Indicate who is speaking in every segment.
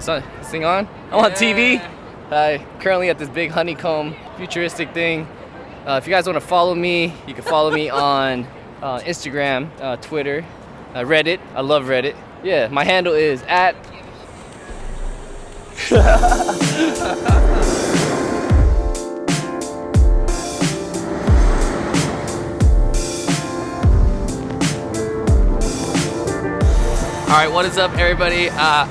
Speaker 1: This thing on? I'm on TV. Currently at this big honeycomb futuristic thing. If you guys want to follow me, you can follow me on Instagram, Twitter, Reddit. I love Reddit. Yeah, my handle is at.
Speaker 2: Alright, what is up everybody?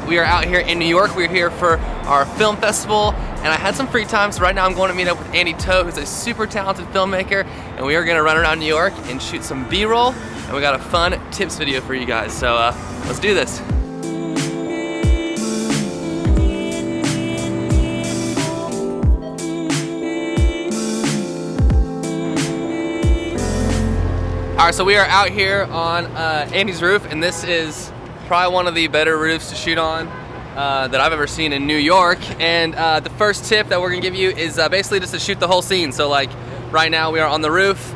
Speaker 2: We are out here in New York. We're here for our film festival and I had some free time, so right now I'm going to meet up with Andy Toe, who's a super talented filmmaker, and we are going to run around New York and shoot some B-roll, and we got a fun tips video for you guys, so let's do this. Alright, so we are out here on Andy's roof, and this is probably one of the better roofs to shoot on that I've ever seen in New York. And the first tip that we're gonna give you is basically just to shoot the whole scene. So like right now we are on the roof.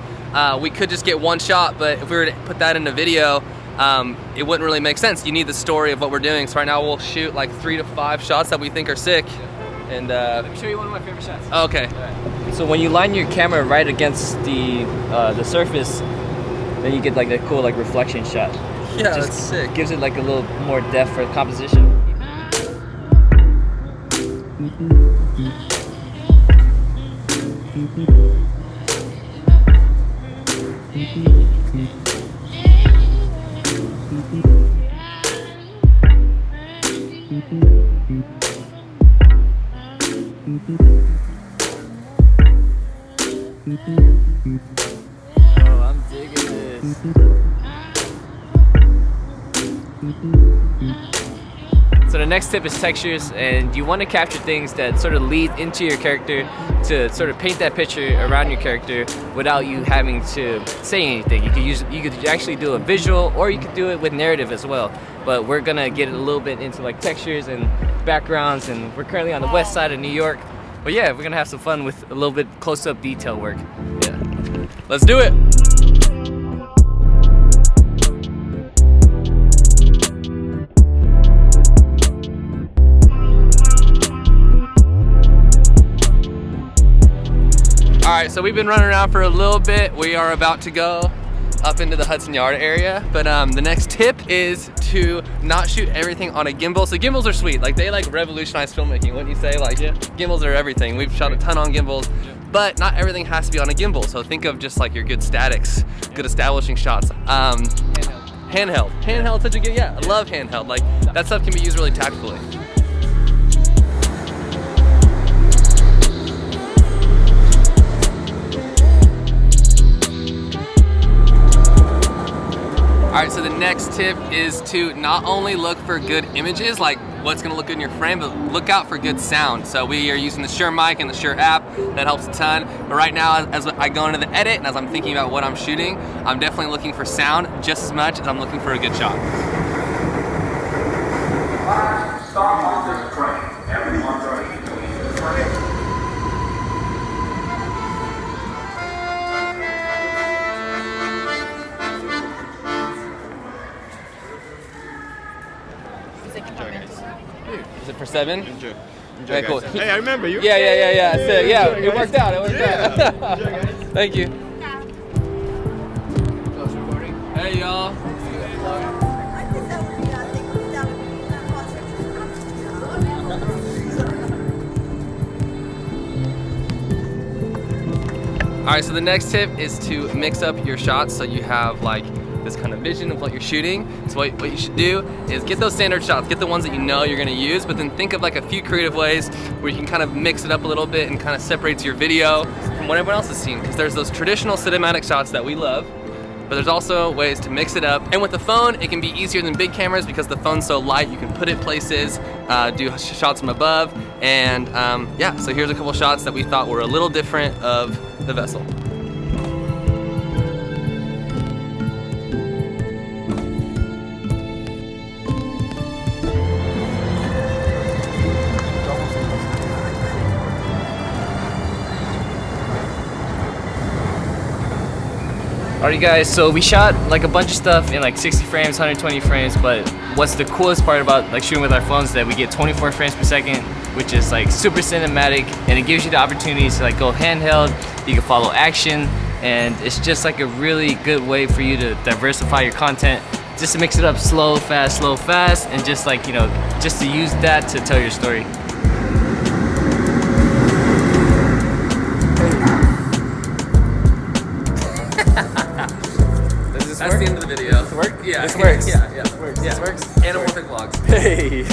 Speaker 2: We could just get one shot, but if we were to put that in a video, it wouldn't really make sense. You need the story of what we're doing. So right now we'll shoot like 3 to 5 shots that we think are sick. And
Speaker 1: let me show you one of my favorite shots.
Speaker 2: Okay.
Speaker 1: Right. So when you line your camera right against the surface, then you get like a cool like reflection shot.
Speaker 2: Yeah, that's sick.
Speaker 1: Gives it like a little more depth for composition. Oh, I'm digging this. So the next tip is textures, and you want to capture things that sort of lead into your character to sort of paint that picture around your character without you having to say anything. You could actually do a visual, or you could do it with narrative as well. But we're gonna get a little bit into like textures and backgrounds, and we're currently on the west side of New York. But yeah, we're gonna have some fun with a little bit close-up detail work. Yeah,
Speaker 2: let's do it. Alright, so we've been running around for a little bit. We are about to go up into the Hudson Yard area, but the next tip is to not shoot everything on a gimbal. So gimbals are sweet, like they like revolutionize filmmaking, wouldn't you say? Like gimbals are everything. We've shot a ton on gimbals, but not everything has to be on a gimbal. So think of just like your good statics, good establishing shots. Handheld, such a good, I love handheld. Like that stuff can be used really tactfully. Alright, so the next tip is to not only look for good images, like what's gonna look good in your frame, but look out for good sound. So we are using the Shure mic and the Shure app. That helps a ton. But right now, as I go into the edit and as I'm thinking about what I'm shooting, I'm definitely looking for sound just as much as I'm looking for a good shot.
Speaker 3: Stop on this train. Everyone's ready.
Speaker 2: Is it for 7?
Speaker 3: Enjoy.
Speaker 2: Okay, cool.
Speaker 3: Hey, I remember you.
Speaker 2: Yeah. It worked out. Thank you. Hey, y'all. Alright, so the next tip is to mix up your shots so you have like this kind of vision of what you're shooting. So what you should do is get those standard shots, get the ones that you know you're gonna use, but then think of like a few creative ways where you can kind of mix it up a little bit and kind of separates your video from what everyone else has seen. Because there's those traditional cinematic shots that we love, but there's also ways to mix it up. And with the phone, it can be easier than big cameras because the phone's so light, you can put it places, do shots from above, and yeah, so here's a couple shots that we thought were a little different of the vessel.
Speaker 1: Alright guys, so we shot like a bunch of stuff in like 60 frames, 120 frames, but what's the coolest part about like shooting with our phones is that we get 24 frames per second, which is like super cinematic, and it gives you the opportunity to like go handheld, you can follow action, and it's just like a really good way for you to diversify your content, just to mix it up slow, fast, and just like, you know, just to use that to tell your story.
Speaker 2: That's the end of the video.
Speaker 4: Does this work?
Speaker 2: Yeah.
Speaker 4: This works.
Speaker 2: Yeah.
Speaker 4: This works.
Speaker 2: Yeah.
Speaker 4: This works.
Speaker 2: Anamorphic vlogs.
Speaker 4: Hey. You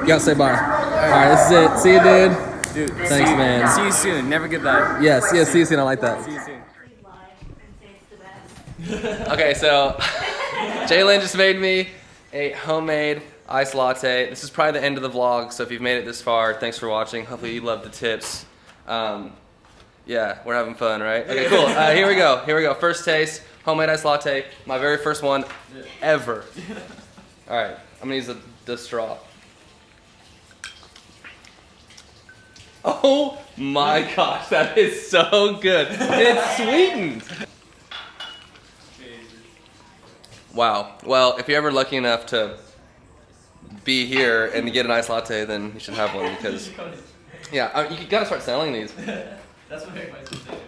Speaker 4: gotta say bye. Alright, this is it. See you, dude.
Speaker 1: Dude,
Speaker 4: Thanks, man.
Speaker 1: See you soon. Never goodbye.
Speaker 4: Yes, see you soon. I like that.
Speaker 1: See you soon.
Speaker 2: Okay, so Jalen just made me a homemade iced latte. This is probably the end of the vlog, so if you've made it this far, thanks for watching. Hopefully you loved the tips. Yeah, we're having fun, right? Okay, cool. Here we go. Here we go. First taste, homemade iced latte. My very first one ever. All right, I'm gonna use the straw. Oh my gosh, that is so good. And it's sweetened. Wow. Well, if you're ever lucky enough to be here and to get an iced latte, then you should have one because, yeah, you gotta start selling these.
Speaker 1: That's what everybody's saying.